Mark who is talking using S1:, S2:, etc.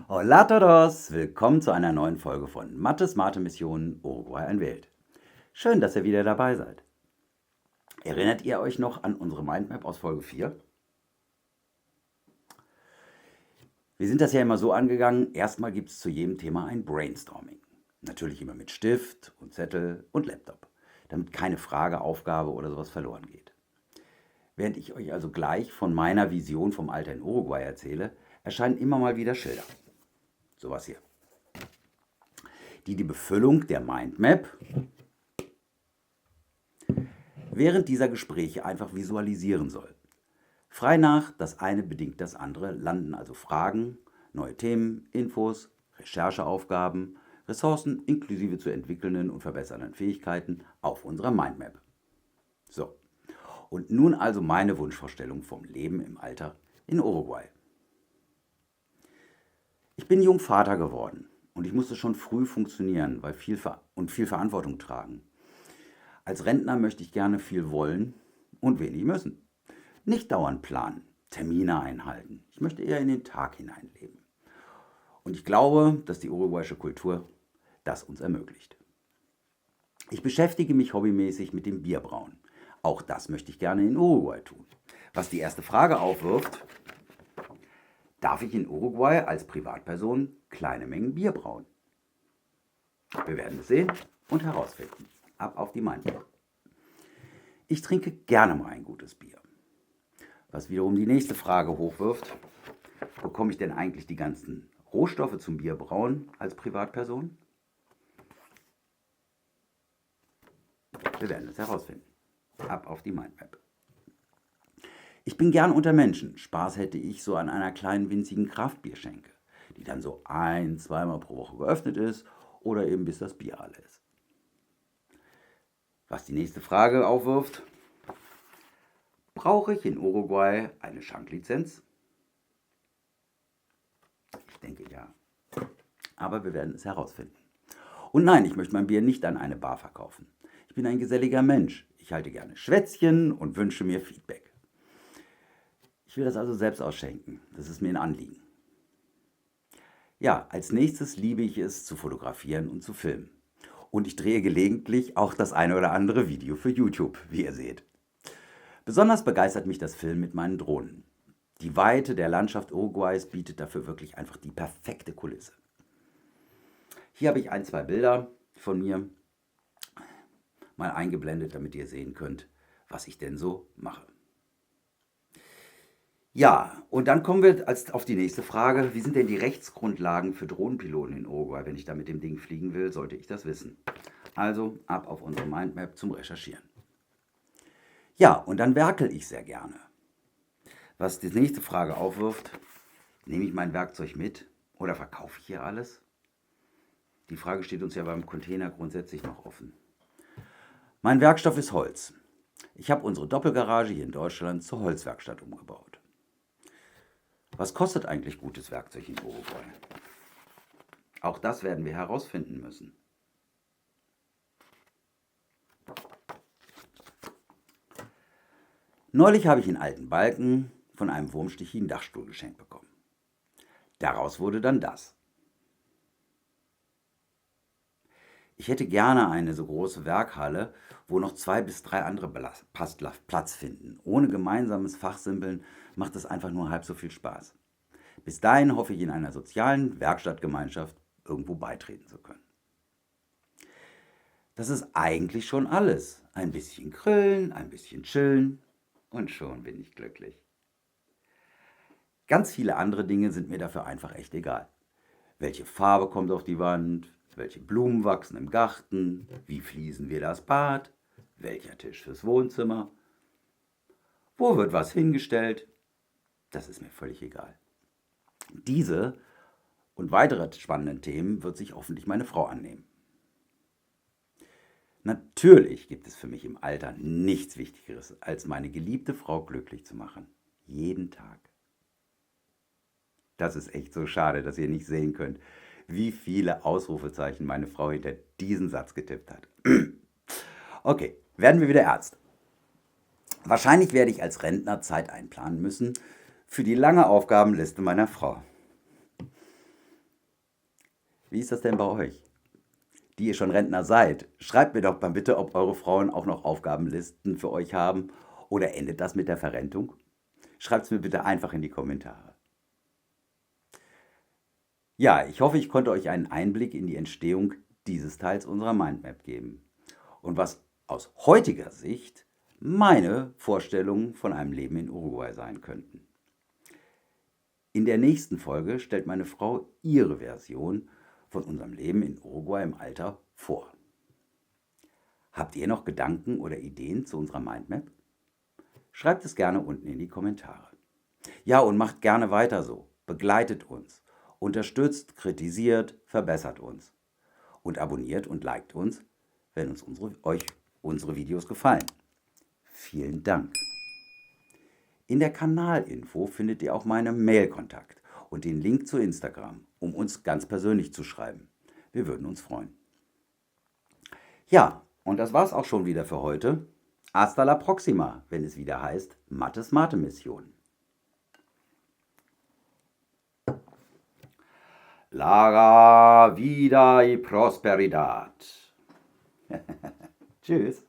S1: Hola a todos! Willkommen zu einer neuen Folge von Mathe Smarte Mission Uruguay ein Welt. Schön, dass ihr wieder dabei seid. Erinnert ihr euch noch an unsere Mindmap aus Folge 4? Wir sind das ja immer so angegangen, erstmal gibt es zu jedem Thema ein Brainstorming. Natürlich immer mit Stift und Zettel und Laptop, damit keine Frage, Aufgabe oder sowas verloren geht. Während ich euch also gleich von meiner Vision vom Alter in Uruguay erzähle, erscheinen immer mal wieder Schilder. Sowas hier. Die Befüllung der Mindmap während dieser Gespräche einfach visualisieren soll. Frei nach, das eine bedingt das andere, landen also Fragen, neue Themen, Infos, Rechercheaufgaben, Ressourcen inklusive zu entwickelnden und verbessernden Fähigkeiten auf unserer Mindmap. So, und nun also meine Wunschvorstellung vom Leben im Alter in Uruguay. Ich bin jung Vater geworden und ich musste schon früh funktionieren viel Verantwortung tragen. Als Rentner möchte ich gerne viel wollen und wenig müssen. Nicht dauernd planen, Termine einhalten. Ich möchte eher in den Tag hineinleben. Und ich glaube, dass die uruguayische Kultur das uns ermöglicht. Ich beschäftige mich hobbymäßig mit dem Bierbrauen. Auch das möchte ich gerne in Uruguay tun. Was die erste Frage aufwirft: Darf ich in Uruguay als Privatperson kleine Mengen Bier brauen? Wir werden es sehen und herausfinden. Ab auf die Mindmap. Ich trinke gerne mal ein gutes Bier. Was wiederum die nächste Frage hochwirft: Bekomme ich denn eigentlich die ganzen Rohstoffe zum Bierbrauen als Privatperson? Wir werden es herausfinden. Ab auf die Mindmap. Ich bin gern unter Menschen. Spaß hätte ich so an einer kleinen winzigen Kraftbierschenke, die dann so zweimal pro Woche geöffnet ist oder eben bis das Bier alle ist. Was die nächste Frage aufwirft: Brauche ich in Uruguay eine Schanklizenz? Ich denke ja. Aber wir werden es herausfinden. Und nein, ich möchte mein Bier nicht an eine Bar verkaufen. Ich bin ein geselliger Mensch. Ich halte gerne Schwätzchen und wünsche mir Feedback. Ich will das also selbst ausschenken. Das ist mir ein Anliegen. Ja, als nächstes liebe ich es zu fotografieren und zu filmen. Und ich drehe gelegentlich auch das eine oder andere Video für YouTube, wie ihr seht. Besonders begeistert mich das Filmen mit meinen Drohnen. Die Weite der Landschaft Uruguays bietet dafür wirklich einfach die perfekte Kulisse. Hier habe ich zwei Bilder von mir mal eingeblendet, damit ihr sehen könnt, was ich denn so mache. Ja, und dann kommen wir auf die nächste Frage: Wie sind denn die Rechtsgrundlagen für Drohnenpiloten in Uruguay? Wenn ich da mit dem Ding fliegen will, sollte ich das wissen. Also ab auf unsere Mindmap zum Recherchieren. Ja, und dann werkel ich sehr gerne. Was die nächste Frage aufwirft: Nehme ich mein Werkzeug mit oder verkaufe ich hier alles? Die Frage steht uns ja beim Container grundsätzlich noch offen. Mein Werkstoff ist Holz. Ich habe unsere Doppelgarage hier in Deutschland zur Holzwerkstatt umgebaut. Was kostet eigentlich gutes Werkzeug in Uruguay? Auch das werden wir herausfinden müssen. Neulich habe ich einen alten Balken von einem wurmstichigen Dachstuhl geschenkt bekommen. Daraus wurde dann das. Ich hätte gerne eine so große Werkhalle, wo noch 2 bis 3 andere Platz finden. Ohne gemeinsames Fachsimpeln macht es einfach nur halb so viel Spaß. Bis dahin hoffe ich, in einer sozialen Werkstattgemeinschaft irgendwo beitreten zu können. Das ist eigentlich schon alles. Ein bisschen grillen, ein bisschen chillen und schon bin ich glücklich. Ganz viele andere Dinge sind mir dafür einfach echt egal. Welche Farbe kommt auf die Wand? Welche Blumen wachsen im Garten? Wie fließen wir das Bad? Welcher Tisch fürs Wohnzimmer? Wo wird was hingestellt? Das ist mir völlig egal. Diese und weitere spannenden Themen wird sich hoffentlich meine Frau annehmen. Natürlich gibt es für mich im Alter nichts Wichtigeres, als meine geliebte Frau glücklich zu machen. Jeden Tag. Das ist echt so schade, dass ihr nicht sehen könnt, wie viele Ausrufezeichen meine Frau hinter diesen Satz getippt hat. Okay, werden wir wieder ernst. Wahrscheinlich werde ich als Rentner Zeit einplanen müssen für die lange Aufgabenliste meiner Frau. Wie ist das denn bei euch? Die ihr schon Rentner seid, schreibt mir doch mal bitte, ob eure Frauen auch noch Aufgabenlisten für euch haben oder endet das mit der Verrentung? Schreibt es mir bitte einfach in die Kommentare. Ja, ich hoffe, ich konnte euch einen Einblick in die Entstehung dieses Teils unserer Mindmap geben und was aus heutiger Sicht meine Vorstellungen von einem Leben in Uruguay sein könnten. In der nächsten Folge stellt meine Frau ihre Version von unserem Leben in Uruguay im Alter vor. Habt ihr noch Gedanken oder Ideen zu unserer Mindmap? Schreibt es gerne unten in die Kommentare. Ja, und macht gerne weiter so. Begleitet uns. Unterstützt, kritisiert, verbessert uns. Und abonniert und liked uns, wenn euch unsere Videos gefallen. Vielen Dank. In der Kanalinfo findet ihr auch meinen Mailkontakt und den Link zu Instagram, um uns ganz persönlich zu schreiben. Wir würden uns freuen. Ja, und das war's auch schon wieder für heute. Hasta la próxima, wenn es wieder heißt Mattes Mate Mission. Larga vida y prosperidad. Tschüss.